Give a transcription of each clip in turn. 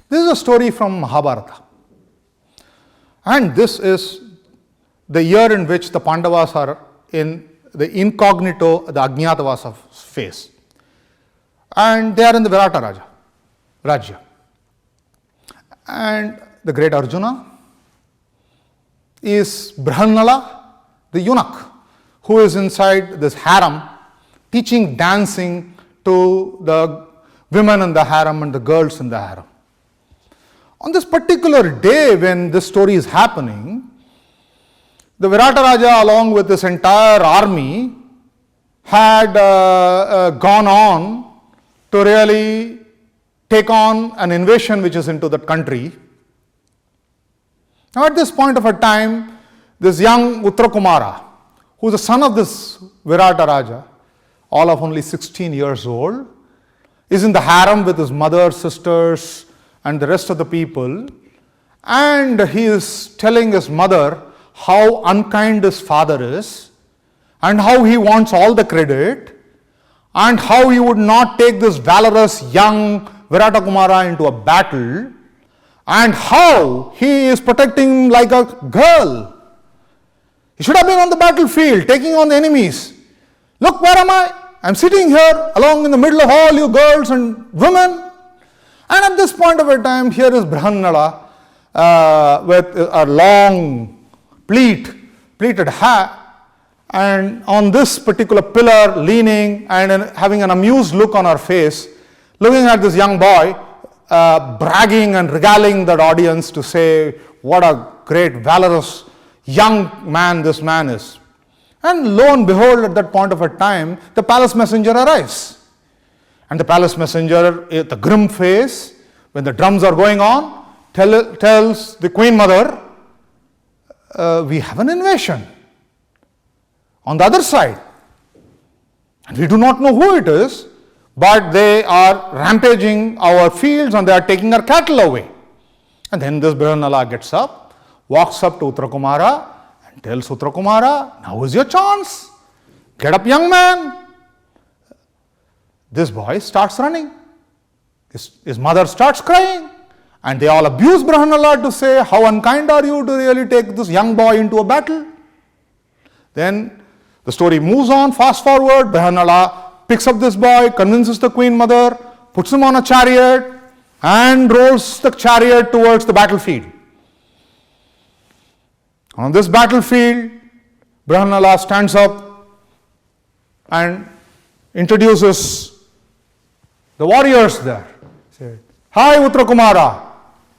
This is a story from Mahabharata. And this is the year in which the Pandavas are in the incognito, the Ajñatavasa phase. And they are in the Virata Rajya. And the great Arjuna is Brahmanala, the eunuch, who is inside this harem teaching dancing to the women in the harem and the girls in the harem. On this particular day when this story is happening, the Virata Raja along with this entire army had gone on to really take on an invasion which is into that country. Now at this point of a time, this young Uttarakumara, who is the son of this Virata Raja, all of only 16 years old, is in the harem with his mother, sisters, and the rest of the people, and he is telling his mother how unkind his father is, and how he wants all the credit, and how he would not take this valorous young Virata Kumara into a battle, and how he is protecting him like a girl. He should have been on the battlefield, taking on the enemies. Look, where am I? I'm sitting here along in the middle of all you girls and women. And at this point of a time, here is Brahmanala with a long pleated hat, and on this particular pillar leaning and having an amused look on her face, looking at this young boy, bragging and regaling that audience to say what a great valorous young man this man is. And lo and behold, at that point of a time, the palace messenger arrives. And the palace messenger, with a grim face, when the drums are going on, tells the queen mother, we have an invasion on the other side. And we do not know who it is, but they are rampaging our fields and they are taking our cattle away. And then this Brahmanala gets up, walks up to Uttarakumara and tells Uttarakumara, now is your chance. Get up, young man. This boy starts running. His mother starts crying. And they all abuse Brahmanala to say, how unkind are you to really take this young boy into a battle? Then the story moves on, fast forward. Brahmanala picks up this boy, convinces the queen mother, puts him on a chariot, and rolls the chariot towards the battlefield. On this battlefield, Brahmanala stands up and introduces the warriors there. Say, hi Uttarakumara,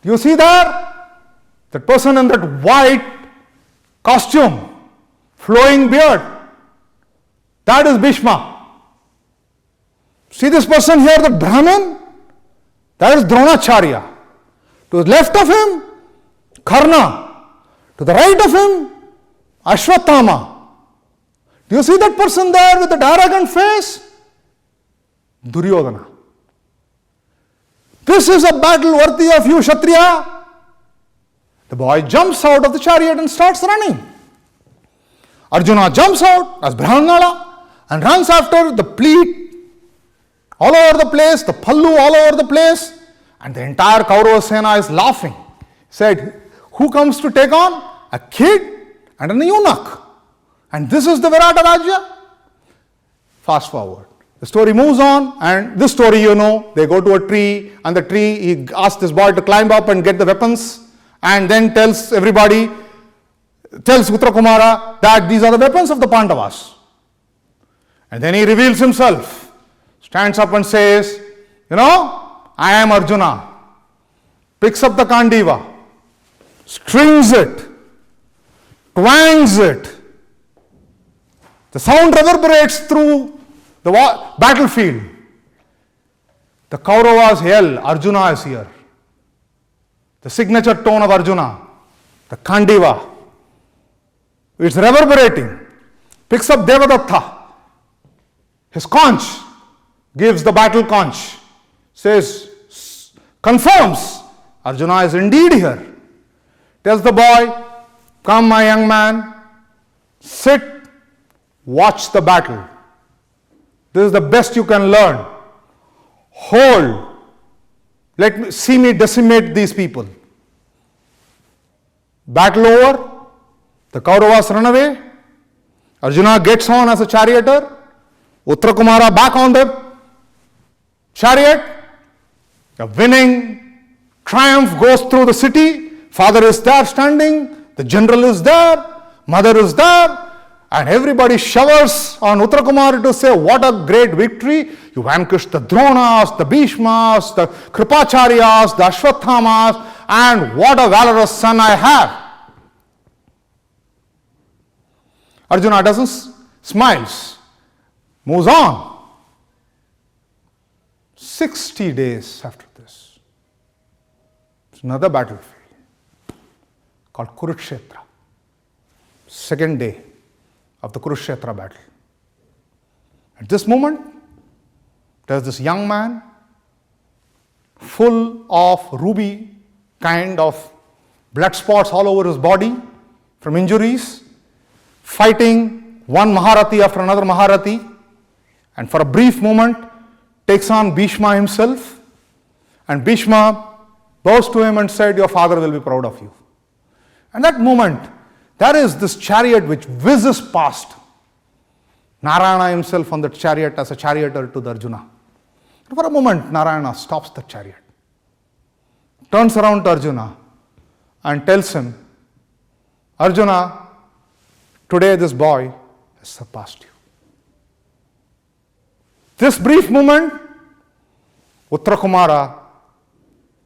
do you see there? That person in that white costume, flowing beard, that is Bhishma. See this person here, the Brahmin? That is Dronacharya. To the left of him, Karna. To the right of him, Ashwatthama. Do you see that person there with the arrogant face? Duryodhana. This is a battle worthy of you, Kshatriya. The boy jumps out of the chariot and starts running. Arjuna jumps out as Brahmanala and runs after the pleat all over the place, the pallu all over the place, and the entire Kaurava Sena is laughing. Said, who comes to take on? A kid and an eunuch. And this is the Virata Rajya? Fast forward. The story moves on, and this story you know, they go to a tree, and the tree, he asks this boy to climb up and get the weapons, and then tells everybody, tells Uttarakumara that these are the weapons of the Pandavas. And then he reveals himself, stands up and says, you know, I am Arjuna. Picks up the Kandiva, strings it, twangs it. The sound reverberates through the battlefield. The Kauravas yell, Arjuna is here. The signature tone of Arjuna, the Kandiva, it's reverberating. Picks up Devadatta, his conch, gives the battle conch, says, confirms, Arjuna is indeed here. Tells the boy, come my young man, sit, watch the battle. This is the best you can learn. Hold, Let me see me decimate these people. Battle over, the Kauravas run away, Arjuna gets on as a charioteer, Uttarakumara back on the chariot, the winning triumph goes through the city, father is there standing, the general is there, mother is there, and everybody showers on Uttarakumara to say, what a great victory. You vanquished the Dronas, the Bhishmas, the Kripacharyas, the Ashwathamas, and what a valorous son I have. Arjuna doesn't, smiles, moves on. 60 days after this, it's another battlefield called Kurukshetra. Second day of the Kurukshetra battle. At this moment, there's this young man, full of ruby kind of blood spots all over his body from injuries, fighting one Maharati after another Maharati, and for a brief moment takes on Bhishma himself, and Bhishma bows to him and said, your father will be proud of you. And that moment, there is this chariot which whizzes past. Narayana himself on the chariot as a charioteer to the Arjuna. And for a moment, Narayana stops the chariot, turns around to Arjuna and tells him, Arjuna, today this boy has surpassed you. This brief moment, Uttarakumara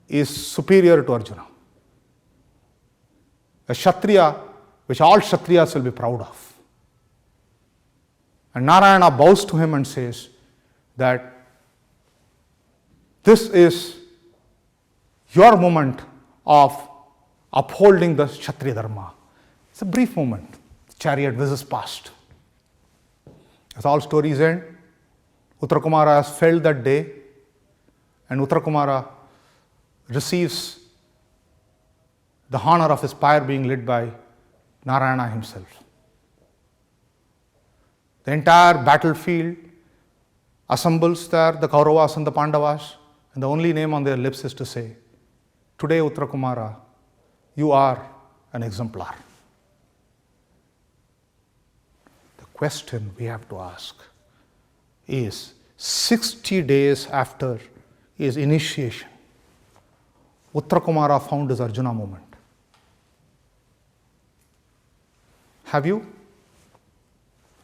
is superior to Arjuna. A Kshatriya which all Kshatriyas will be proud of. And Narayana bows to him and says that this is your moment of upholding the Kshatriya Dharma. It's a brief moment. The chariot whizzes past. As all stories end, Uttarakumara has failed that day, and Uttarakumara receives the honor of his pyre being lit by Narayana himself. The entire battlefield assembles there, the Kauravas and the Pandavas, and the only name on their lips is to say, today Uttarakumara, you are an exemplar. The question we have to ask is, 60 days after his initiation, Uttarakumara found his Arjuna moment. Have you?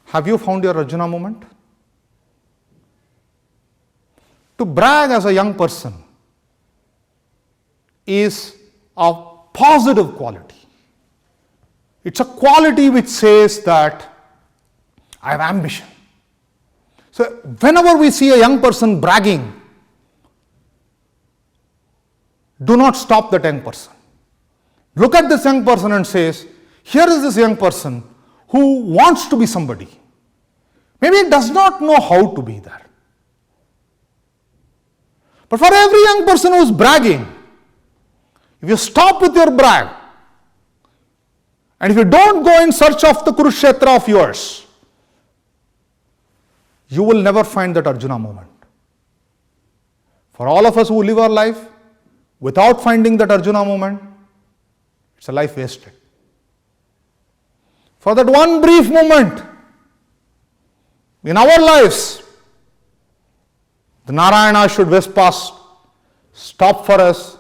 Have you found your Arjuna moment? To brag as a young person is a positive quality. It's a quality which says that I have ambition. So whenever we see a young person bragging, do not stop that young person. Look at this young person and says, here is this young person who wants to be somebody. Maybe he does not know how to be there. But for every young person who is bragging, if you stop with your brag, and if you don't go in search of the Kurukshetra of yours, you will never find that Arjuna moment. For all of us who live our life without finding that Arjuna moment, it's a life wasted. For that one brief moment in our lives, the Narayana should whiz past, stop for us,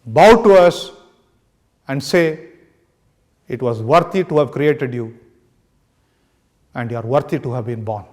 bow to us, and say, it was worthy to have created you, and you are worthy to have been born.